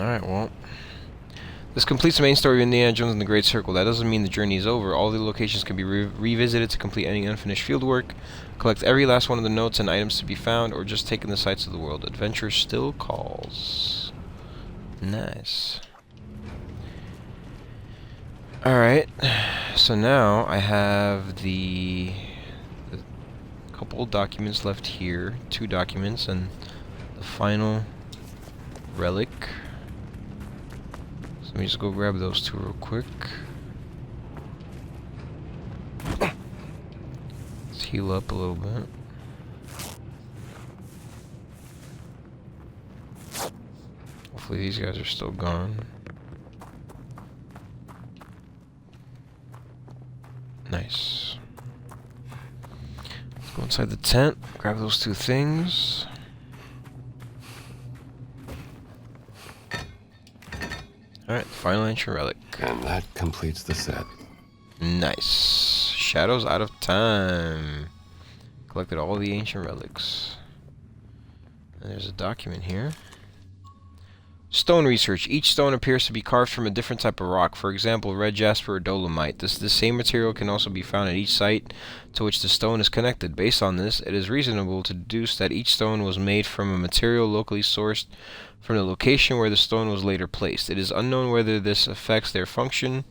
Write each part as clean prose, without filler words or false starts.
Alright, well. This completes the main story of Indiana Jones and the Great Circle. That doesn't mean the journey is over. All the locations can be revisited to complete any unfinished fieldwork, collect every last one of the notes and items to be found, or just take in the sights of the world. Adventure still calls. Nice. Alright, so now I have the couple documents left here. 2 documents and the final relic. So let me just go grab those 2 real quick. Let's heal up a little bit. Hopefully these guys are still gone. Nice. Let's go inside the tent, grab those 2 things. Alright, final ancient relic. And that completes the set. Nice. Shadows out of time. Collected all the ancient relics. And there's a document here. Stone research. Each stone appears to be carved from a different type of rock. For example, red jasper or dolomite. The same material can also be found at each site to which the stone is connected. Based on this, it is reasonable to deduce that each stone was made from a material locally sourced from the location where the stone was later placed. It is unknown whether this affects their function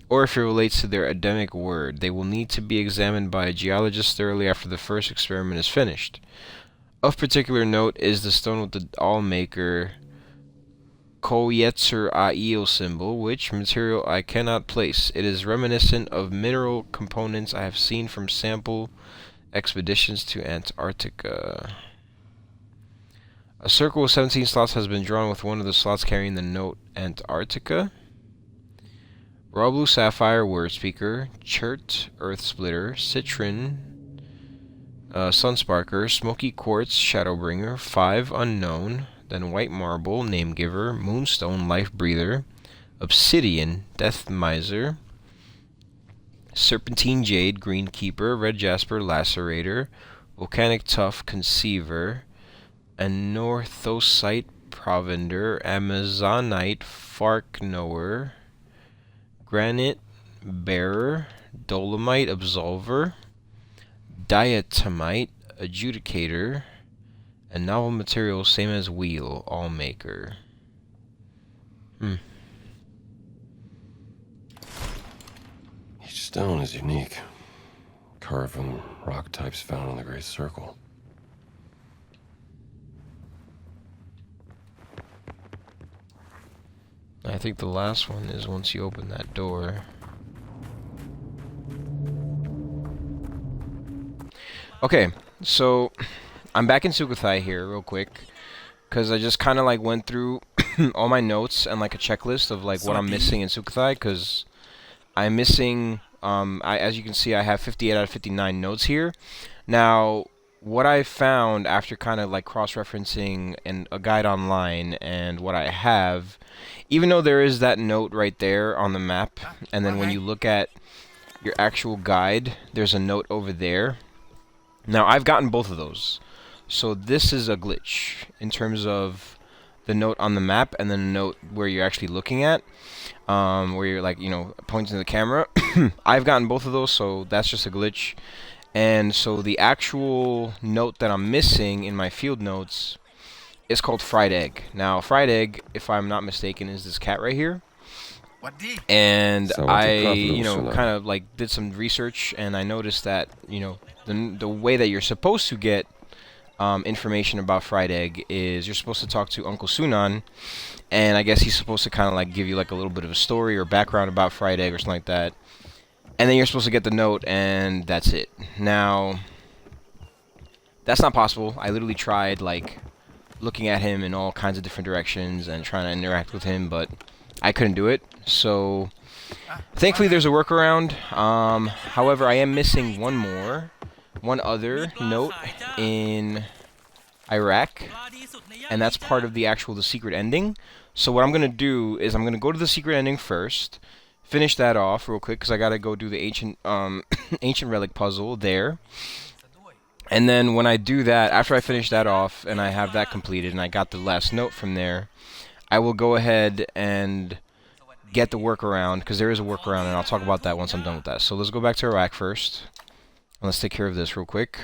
or if it relates to their Adamic word. They will need to be examined by a geologist thoroughly after the first experiment is finished. Of particular note is the stone with the Allmaker Koyetzer Ail symbol, which material I cannot place. It is reminiscent of mineral components I have seen from sample expeditions to Antarctica. A circle with 17 slots has been drawn with one of the slots carrying the note Antarctica. Raw blue sapphire word speaker, chert earth splitter, citron, sunsparker, smoky quartz shadowbringer, 5 unknown. Then white marble, name giver, moonstone, life breather, obsidian, death miser, serpentine jade, greenkeeper, red jasper, lacerator, volcanic tuff, conceiver, anorthosite, provender, amazonite, fark knower, granite bearer, dolomite, absolver, diatomite, adjudicator, and novel material, same as wheel, all maker. Each stone is unique. Carved from rock types found in the Great Circle. I think the last one is once you open that door. Okay, so I'm back in Sukhothai here real quick, because I just kind of like went through all my notes and like a checklist of like what I'm missing in Sukhothai, because I'm missing, as you can see, I have 58 out of 59 notes here. Now, what I found after kind of like cross-referencing and a guide online and what I have, even though there is that note right there on the map, and then when you look at your actual guide, there's a note over there. Now, I've gotten both of those. So this is a glitch in terms of the note on the map and the note where you're actually looking at, where you're like, you know, pointing to the camera. I've gotten both of those, so that's just a glitch. And so the actual note that I'm missing in my field notes is called fried egg. Now, fried egg, if I'm not mistaken, is this cat right here. And So I, you know, kind of like did some research, and I noticed that, you know, the way that you're supposed to get information about fried egg is you're supposed to talk to Uncle Sunan, and I guess he's supposed to kind of like give you like a little bit of a story or background about fried egg or something like that, and then you're supposed to get the note, and that's it. Now, that's not possible. I literally tried like looking at him in all kinds of different directions and trying to interact with him, but I couldn't do it. So thankfully there's a workaround. However, I am missing one other note in Iraq, and that's part of the secret ending. So what I'm gonna do is I'm gonna go to the secret ending first, finish that off real quick because I gotta go do the ancient ancient relic puzzle there. And then when I do that, after I finish that off and I have that completed and I got the last note from there, I will go ahead and get the workaround, because there is a workaround, and I'll talk about that once I'm done with that. So let's go back to Iraq first. And let's take care of this real quick.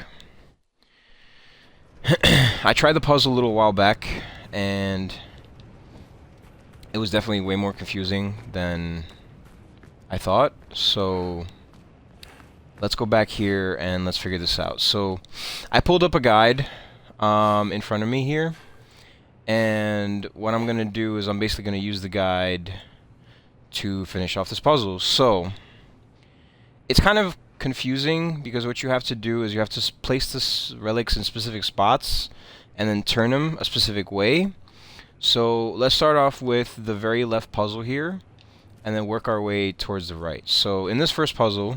I tried the puzzle a little while back, and it was definitely way more confusing than I thought. So let's go back here and let's figure this out. So I pulled up a guide in front of me here, and what I'm going to do is I'm basically going to use the guide to finish off this puzzle. So it's kind of confusing because what you have to do is you have to place the relics in specific spots and then turn them a specific way. So let's start off with the very left puzzle here and then work our way towards the right. So in this first puzzle,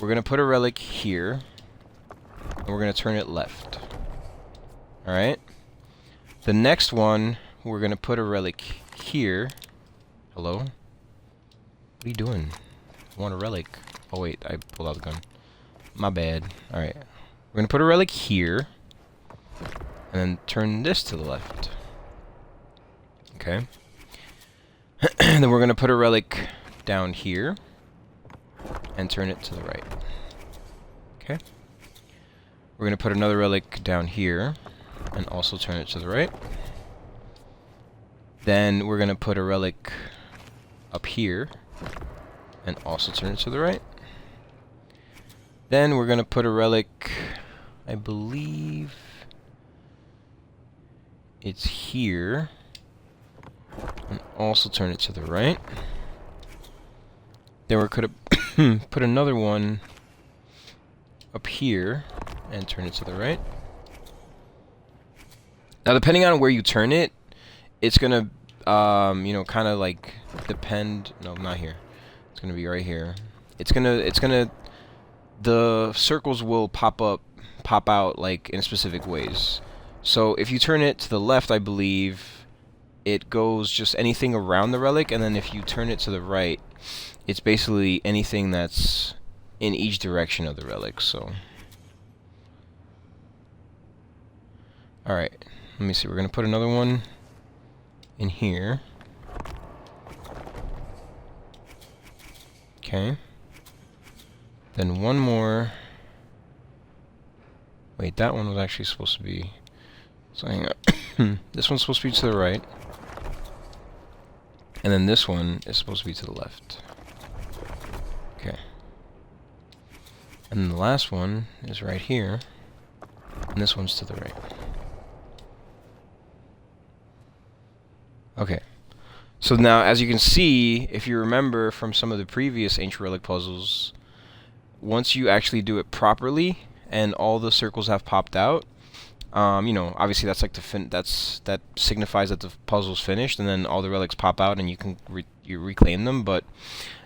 we're going to put a relic here and we're going to turn it left. Alright? The next one, we're going to put a relic here. Hello? What are you doing? I want a relic. Oh wait, I pulled out the gun. My bad. Alright. We're gonna put a relic here. And then turn this to the left. Okay. Then we're gonna put a relic down here. And turn it to the right. Okay. We're gonna put another relic down here. And also turn it to the right. Then we're gonna put a relic up here. And also turn it to the right. Then we're going to put a relic, I believe it's here, and also turn it to the right. Then we're going to put another one up here and turn it to the right. Now, depending on where you turn it, it's going to, you know, kind of like depend. No, not here. It's going to be right here. It's going to, the circles will pop out like in specific ways. So if you turn it to the left, I believe it goes just anything around the relic, and then if you turn it to the right, it's basically anything that's in each direction of the relic. So, alright, let me see, we're gonna put another one in here. Okay. Then one more. Wait, that one was actually supposed to be. So hang on. This one's supposed to be to the right. And then this one is supposed to be to the left. Okay. And then the last one is right here. And this one's to the right. Okay. So now, as you can see, if you remember from some of the previous Ancient Relic puzzles, once you actually do it properly and all the circles have popped out, you know, obviously that's like that signifies that the puzzle's finished, and then all the relics pop out and you can you reclaim them. But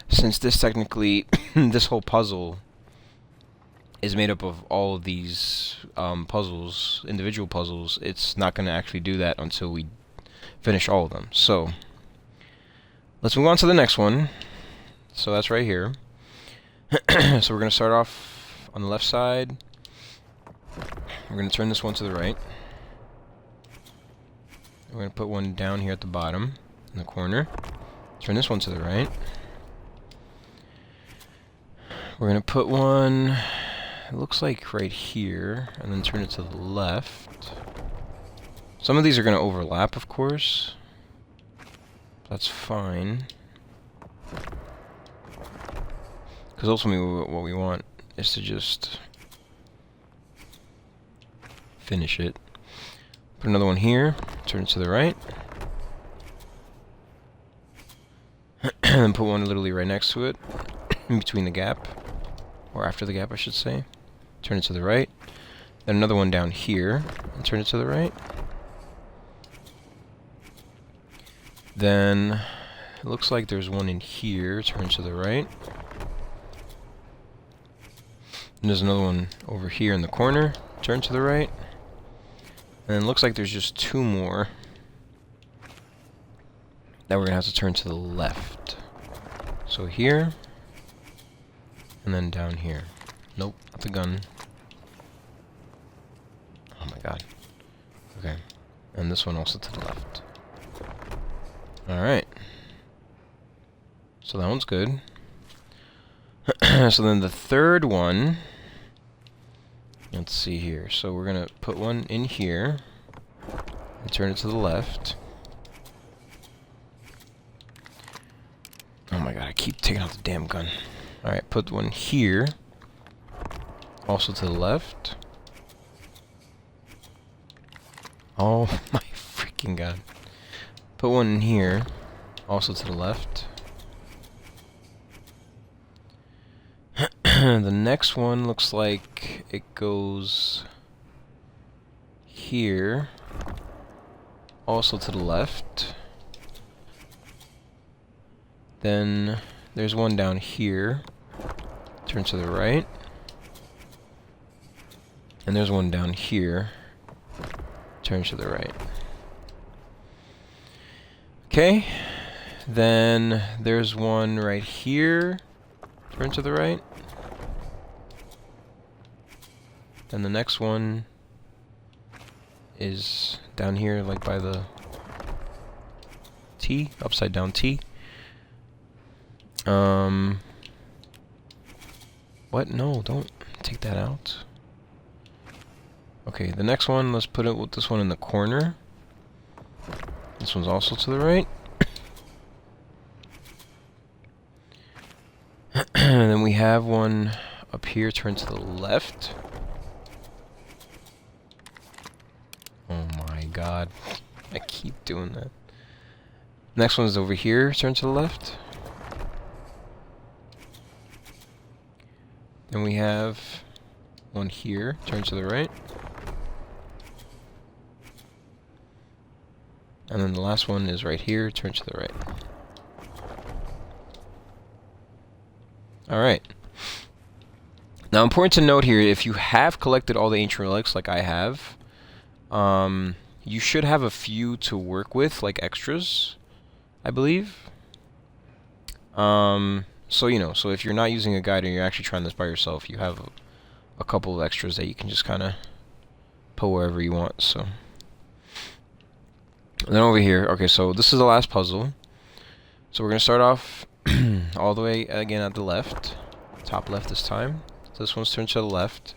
since this technically this whole puzzle is made up of all of these puzzles, individual puzzles, it's not going to actually do that until we finish all of them. So let's move on to the next one. So that's right here. So we're going to start off on the left side. We're going to turn this one to the right. We're going to put one down here at the bottom in the corner. Turn this one to the right. We're going to put one, it looks like right here, and then turn it to the left. Some of these are going to overlap, of course. That's fine. Because ultimately what we want is to just finish it. Put another one here, turn it to the right. And then put one literally right next to it, in between the gap. Or after the gap, I should say. Turn it to the right. Then another one down here, and turn it to the right. Then, it looks like there's one in here, turn to the right. And there's another one over here in the corner, turn to the right. And it looks like there's just two more that we're going to have to turn to the left. So here, and then down here. Nope, not the gun. Oh my god. Okay. And this one also to the left. Alright. So that one's good. So then the third one, let's see here. So we're gonna put one in here and turn it to the left. Oh my god, I keep taking out the damn gun. Alright, put one here, also to the left. Oh my freaking god. Put one in here, also to the left. The next one looks like it goes here, also to the left. Then there's one down here, turn to the right. And there's one down here, turn to the right. Okay, then there's one right here, turn to the right. Then the next one is down here, like by the T, upside down T. What? No, don't take that out. Okay, the next one, let's put it with this one in the corner. This one's also to the right. And then we have one up here, turn to the left. Oh my god. I keep doing that. Next one's over here, turn to the left. Then we have one here, turn to the right. And then the last one is right here, turn to the right. Alright. Now, important to note here, if you have collected all the ancient relics like I have, you should have a few to work with, like extras, I believe. So, you know, so if you're not using a guide and you're actually trying this by yourself, you have a couple of extras that you can just kind of put wherever you want, so. And then over here, okay, so this is the last puzzle. So we're going to start off all the way again at the left, top left this time. So this one's turned to the left.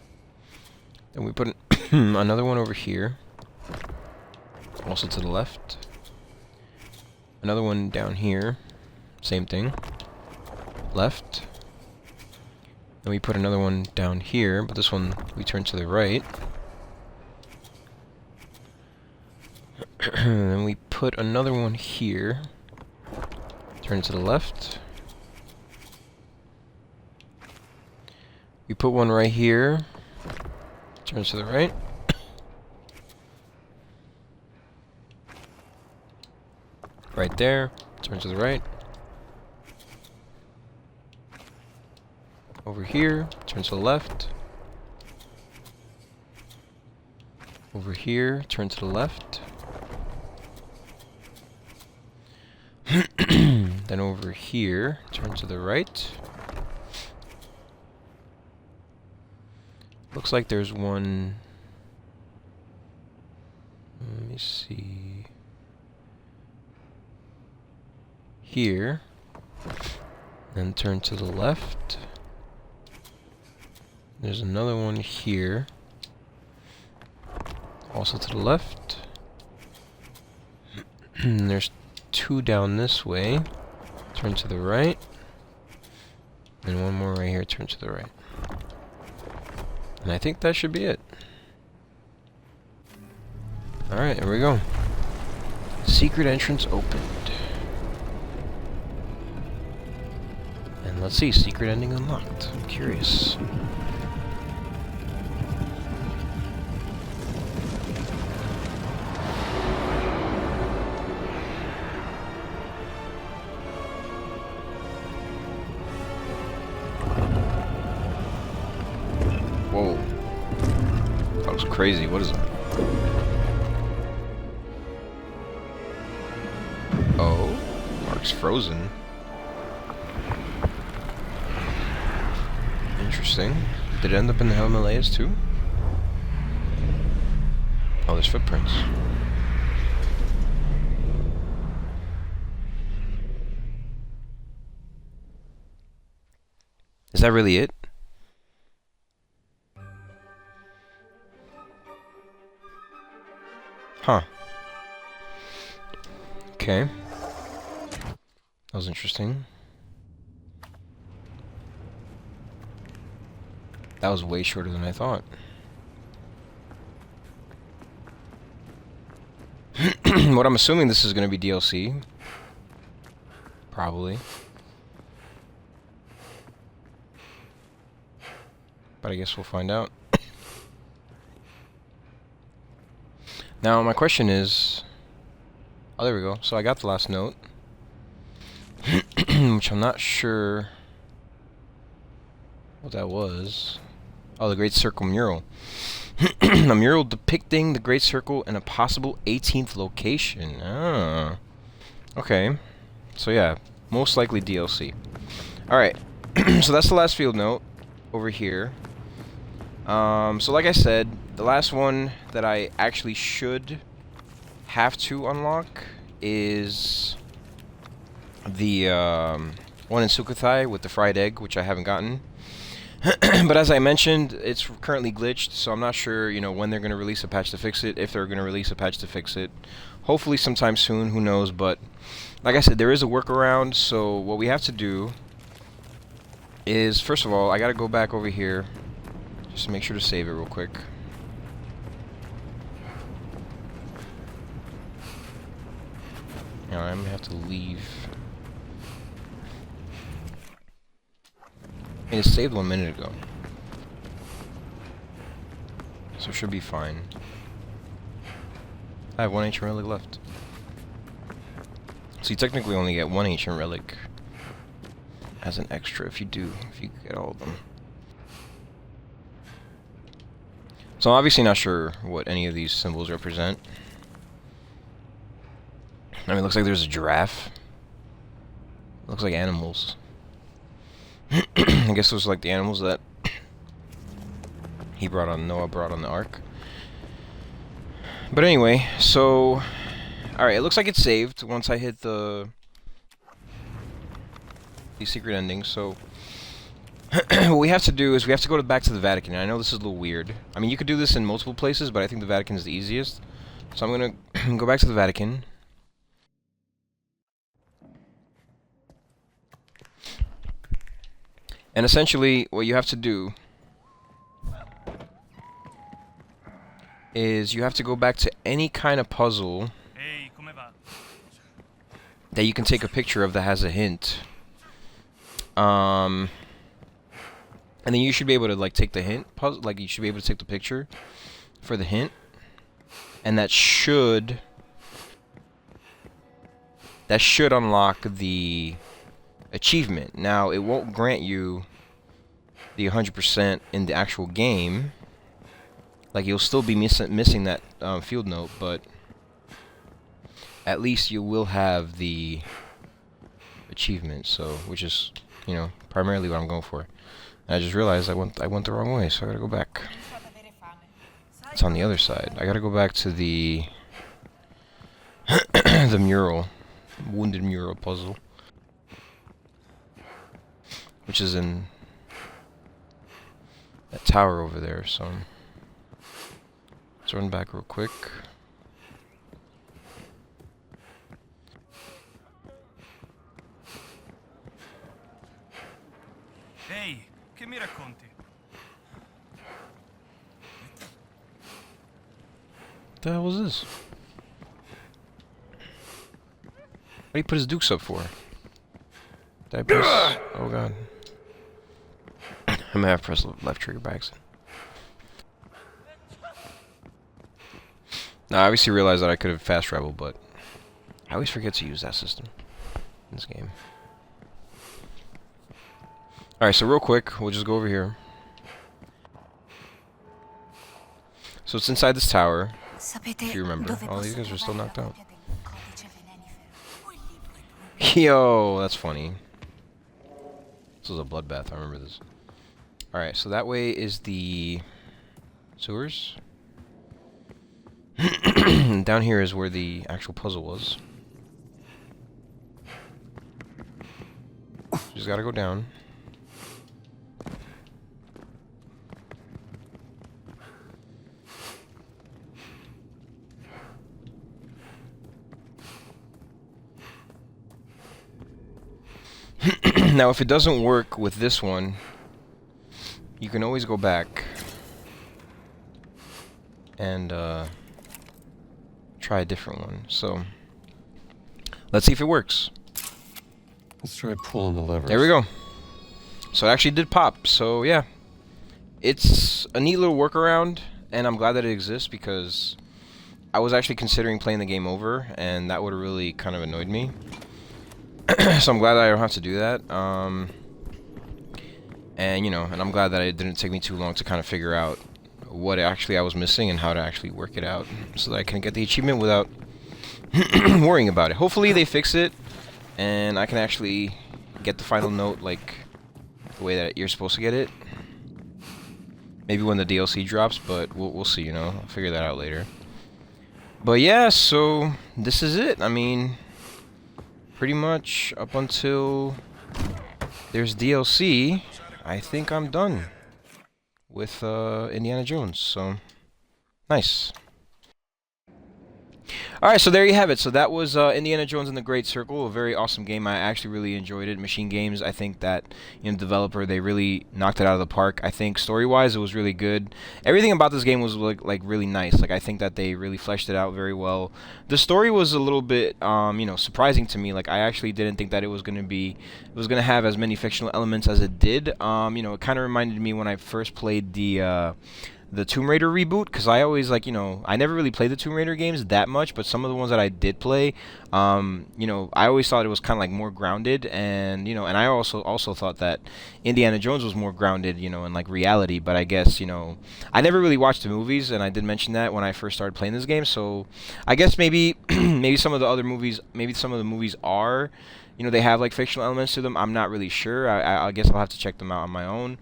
Then we put another one over here, also to the left. Another one down here, same thing, left. Then we put another one down here, but this one we turn to the right. Then we put another one here, turn to the left. We put one right here, turn to the right. Right there, turn to the right. Over here, turn to the left. Over here, turn to the left. Then over here, turn to the right. Looks like there's one. Let me see. Here. Then turn to the left. There's another one here. Also to the left. And there's two down this way. Turn to the right. And one more right here, turn to the right. And I think that should be it. Alright, here we go. Secret entrance opened. And let's see, secret ending unlocked. I'm curious. Whoa. That was crazy. What is that? Oh, Mark's frozen. Interesting. Did it end up in the Himalayas too? Oh, there's footprints. Is that really it? Huh. Okay. That was interesting. That was way shorter than I thought. What I'm assuming this is going to be DLC. Probably. But I guess we'll find out. Now, my question is... Oh, there we go. So I got the last note. Which I'm not sure what that was. Oh, the Great Circle mural. A mural depicting the Great Circle in a possible 18th location. Ah. Okay. So yeah, most likely DLC. Alright. So that's the last field note over here. So like I said, the last one that I actually should have to unlock is the one in Sukhothai with the fried egg, which I haven't gotten. But as I mentioned, it's currently glitched, so I'm not sure, you know, when they're going to release a patch to fix it, if they're going to release a patch to fix it. Hopefully sometime soon, who knows, but like I said, there is a workaround, so what we have to do is, first of all, I got to go back over here, just to make sure to save it real quick. Now I'm going to have to leave. And it saved 1 minute ago. So it should be fine. I have 1 ancient relic left. So you technically only get 1 ancient relic as an extra if you get all of them. So I'm obviously not sure what any of these symbols represent. I mean, it looks like there's a giraffe. It looks like animals. I guess those are like the animals that Noah brought on the ark. But anyway, so alright, it looks like it's saved once I hit these secret endings. So what we have to do is we have to go back to the Vatican. And I know this is a little weird. I mean, you could do this in multiple places, but I think the Vatican is the easiest. So I'm gonna go back to the Vatican. And essentially, what you have to do is you have to go back to any kind of puzzle that you can take a picture of that has a hint. And then you should be able to like take the hint puzzle, like you should be able to take the picture for the hint, and that should unlock the achievement. Now, it won't grant you the 100% in the actual game. Like, you'll still be missing that field note, but at least you will have the achievement. So, which is, you know, primarily what I'm going for. And I just realized I went the wrong way, so I gotta go back. It's on the other side. I gotta go back to the the mural, wounded mural puzzle, which is in that tower over there. So let's run back real quick. Ehi, che mi racconti? What the hell was this? What did he put his dukes up for? Did I press? Oh god. I may have pressed left trigger by accident. Now, I obviously realized that I could have fast traveled, but I always forget to use that system in this game. Alright, so real quick, we'll just go over here. So it's inside this tower, if you remember. Oh, these guys are still knocked out. Yo, that's funny. This was a bloodbath, I remember this. Alright, so that way is the sewers. Down here is where the actual puzzle was. Just gotta go down. Now, if it doesn't work with this one, you can always go back and try a different one. So, let's see if it works. Let's try pulling the levers. There we go. So it actually did pop. So yeah, it's a neat little workaround, and I'm glad that it exists because I was actually considering playing the game over, and that would have really kind of annoyed me. So I'm glad that I don't have to do that. And you know, and I'm glad that it didn't take me too long to kind of figure out what actually I was missing and how to actually work it out, so that I can get the achievement without worrying about it. Hopefully they fix it, and I can actually get the final note like the way that you're supposed to get it. Maybe when the DLC drops, but we'll see. You know, I'll figure that out later. But yeah, so this is it. I mean, pretty much up until there's DLC, I think I'm done with Indiana Jones. So nice. Alright, so there you have it. So that was Indiana Jones and the Great Circle, a very awesome game. I actually really enjoyed it. MachineGames, I think that, you know, developer, they really knocked it out of the park. I think story-wise, it was really good. Everything about this game was like really nice. Like, I think that they really fleshed it out very well. The story was a little bit, you know, surprising to me. Like, I actually didn't think that it was going to have as many fictional elements as it did. You know, it kind of reminded me when I first played the Tomb Raider reboot, because I always, like, you know, I never really played the Tomb Raider games that much, but some of the ones that I did play, you know, I always thought it was kind of like more grounded, and, you know, and I also thought that Indiana Jones was more grounded, you know, in like reality. But I guess, you know, I never really watched the movies, and I did mention that when I first started playing this game, so I guess maybe maybe some of the movies are, you know, they have like fictional elements to them. I'm not really sure. I guess I'll have to check them out on my own.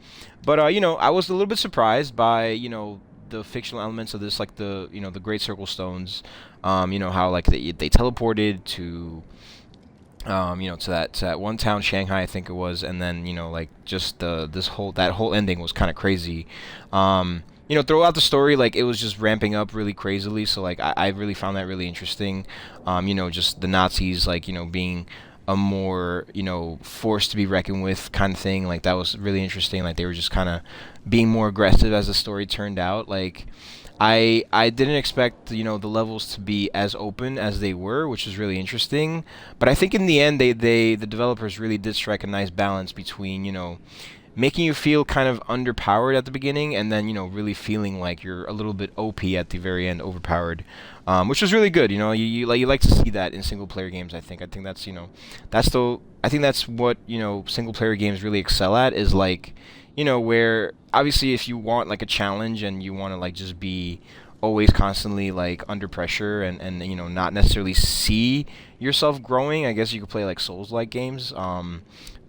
But you know, I was a little bit surprised by, you know, the fictional elements of this, like the, you know, the Great Circle Stones. You know, how like they teleported to, you know, to that one town, Shanghai, I think it was, and then, you know, like just that whole ending was kind of crazy. You know, throughout the story, like, it was just ramping up really crazily. So like I really found that really interesting. You know, just the Nazis, like, you know, being a more, you know, force to be reckoned with kind of thing. Like, that was really interesting. Like, they were just kind of being more aggressive as the story turned out. Like, I didn't expect, you know, the levels to be as open as they were, which is really interesting. But I think in the end, the developers really did strike a nice balance between, you know, making you feel kind of underpowered at the beginning, and then, you know, really feeling like you're a little bit OP at the very end, overpowered, which was really good. You know, you like to see that in single player games. I think that's, you know, I think that's what, you know, single player games really excel at, is like, you know, where obviously if you want like a challenge and you want to like just be always constantly like under pressure, and you know, not necessarily see yourself growing, I guess you could play like Souls-like games.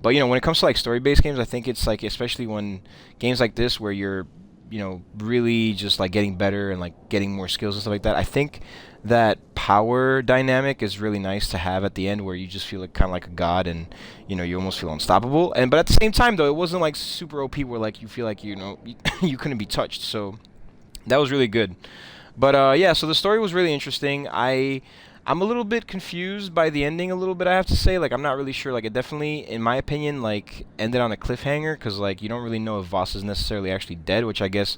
But, you know, when it comes to like story-based games, I think it's like, especially when games like this where you're, you know, really just like getting better and like getting more skills and stuff like that, I think that power dynamic is really nice to have at the end, where you just feel like kind of like a god, and, you know, you almost feel unstoppable. And but at the same time though, it wasn't like super OP where like you feel like, you know, you couldn't be touched. So that was really good. But yeah, so the story was really interesting. I'm a little bit confused by the ending a little bit, I have to say. Like, I'm not really sure. Like, it definitely, in my opinion, like, ended on a cliffhanger, because, like, you don't really know if Voss is necessarily actually dead, which I guess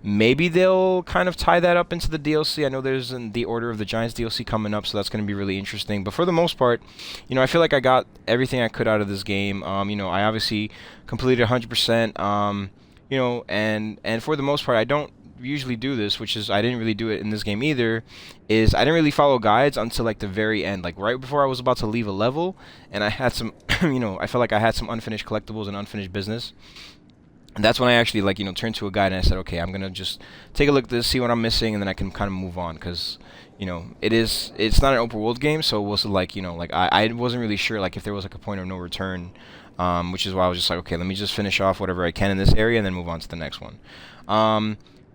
maybe they'll kind of tie that up into the DLC. I know there's the Order of the Giants DLC coming up, so that's going to be really interesting. But for the most part, you know, I feel like I got everything I could out of this game. You know, I obviously completed 100%, you know, and for the most part, I don't usually do this, which is, I didn't really do it in this game either, is I didn't really follow guides until like the very end, like right before I was about to leave a level, and I had some you know, I felt like I had some unfinished collectibles and unfinished business, and that's when I actually, like, you know, turned to a guide and I said, okay, I'm gonna just take a look at this, see what I'm missing, and then I can kind of move on, because, you know, it's not an open world game, so it was like, you know, like I wasn't really sure like if there was like a point of no return, which is why I was just like, okay, let me just finish off whatever I can in this area and then move on to the next one.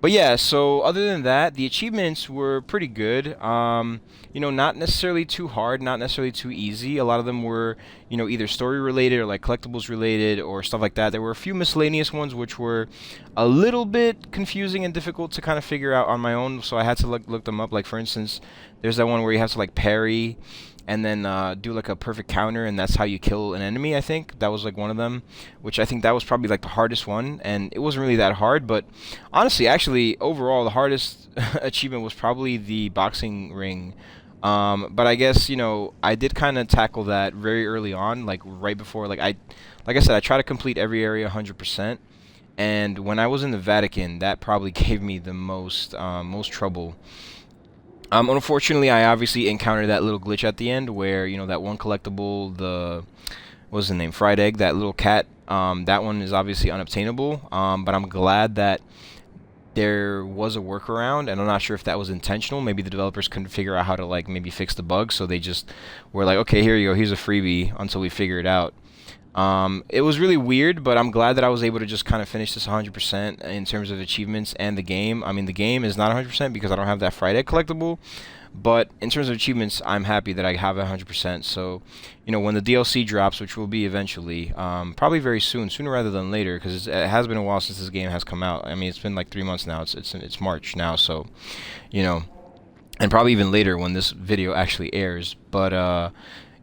But yeah, so other than that, the achievements were pretty good. You know, not necessarily too hard, not necessarily too easy. A lot of them were, you know, either story related or like collectibles related or stuff like that. There were a few miscellaneous ones which were a little bit confusing and difficult to kind of figure out on my own, so I had to look them up. Like, for instance, there's that one where you have to like parry and then do like a perfect counter, and that's how you kill an enemy. I think that was like one of them, which I think that was probably like the hardest one, and it wasn't really that hard. But honestly, actually, overall, the hardest achievement was probably the boxing ring. But I guess, you know, I did kind of tackle that very early on, like right before, like I said, I try to complete every area 100%. And when I was in the Vatican, that probably gave me the most trouble. Unfortunately, I obviously encountered that little glitch at the end where, you know, that one collectible, what was the name, fried egg, that little cat, that one is obviously unobtainable. But I'm glad that there was a workaround, and I'm not sure if that was intentional. Maybe the developers couldn't figure out how to, like, maybe fix the bug, so they just were like, okay, here you go, here's a freebie until we figure it out. It was really weird, but I'm glad that I was able to just kind of finish this 100% in terms of achievements and the game. I mean, the game is not 100% because I don't have that fried egg collectible, but in terms of achievements, I'm happy that I have 100%. So, you know, when the DLC drops, which will be eventually, probably very soon, sooner rather than later, because it has been a while since this game has come out. I mean, it's been like 3 months now. It's March now, so, you know, and probably even later when this video actually airs. But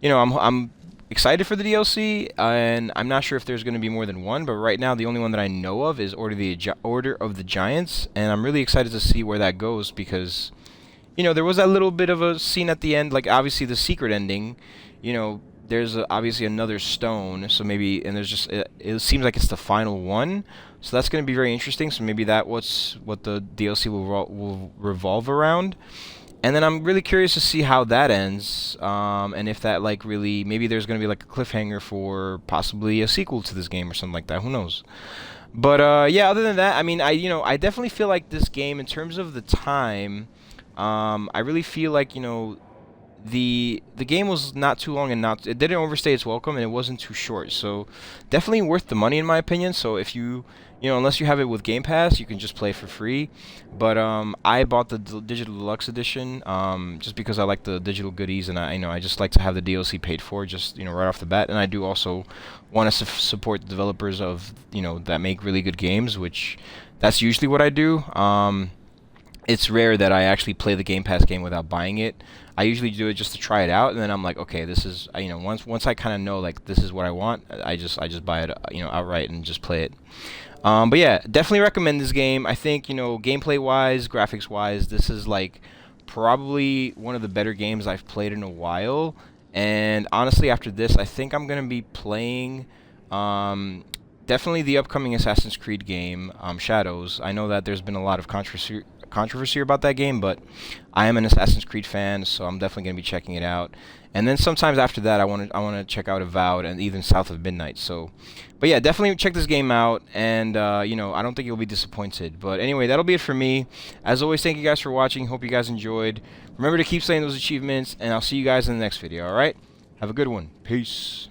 you know, I'm excited for the DLC, and I'm not sure if there's going to be more than one, but right now the only one that I know of is Order of the Giants, and I'm really excited to see where that goes because, you know, there was that little bit of a scene at the end, like obviously the secret ending, you know, there's obviously another stone, so maybe, and there's just, it seems like it's the final one, so that's going to be very interesting, so maybe that's what the DLC will revolve around. And then I'm really curious to see how that ends, and if that, like, really, maybe there's going to be, like, a cliffhanger for possibly a sequel to this game or something like that. Who knows? But, yeah, other than that, I mean, I definitely feel like this game, in terms of the time, I really feel like, you know, the game was not too long and it didn't overstay its welcome, and it wasn't too short. So, definitely worth the money, in my opinion. So, if you know, unless you have it with Game Pass, you can just play for free. But I bought the digital deluxe edition just because I like the digital goodies, and I just like to have the DLC paid for, just, you know, right off the bat. And I do also want to support the developers of, you know, that make really good games, which that's usually what I do. It's rare that I actually play the Game Pass game without buying it. I usually do it just to try it out, and then I'm like, okay, this is, you know, once I kind of know, like, this is what I want, I just buy it, you know, outright and just play it. But yeah, definitely recommend this game. I think, you know, gameplay-wise, graphics-wise, this is, like, probably one of the better games I've played in a while. And honestly, after this, I think I'm going to be playing definitely the upcoming Assassin's Creed game, Shadows. I know that there's been a lot of controversy about that game, but I am an Assassin's Creed fan, so I'm definitely going to be checking it out. And then sometimes after that, I want to check out Avowed and even South of Midnight. So, but yeah, definitely check this game out, and you know, I don't think you'll be disappointed. But anyway, that'll be it for me. As always, thank you guys for watching. Hope you guys enjoyed. Remember to keep slaying those achievements, and I'll see you guys in the next video. All right, have a good one. Peace.